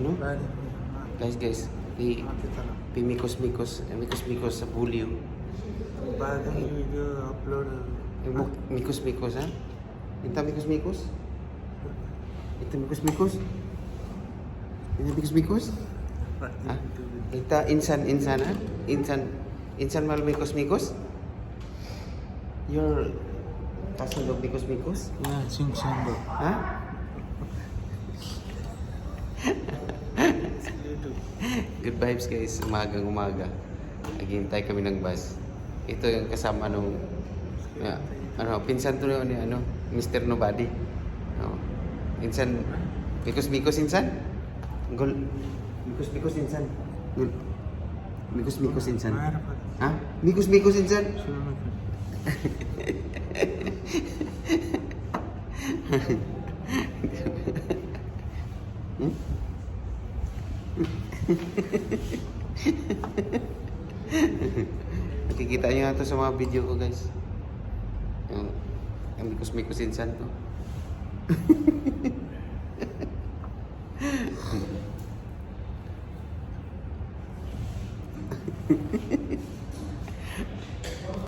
no? Guys, mikos sa bulyo. बाद में video upload Mikos, ha? Ita mikos? Ita mikos? Ha? Ita insan, ha? Insan mal mikos? Your cousin of mikos? या सिंगसंग दो Ha? Good vibes guys, umaga. Naghihintay kami ng bus. Ito yung kasama nung pinsan to ni Mr. Nobody. Insan mikos insan. Gol mikos insan. Gol mikos insan. Ha? Mikos insan. Nakikita nyo nga ito sa mga video ko guys. Yung mikos insan to.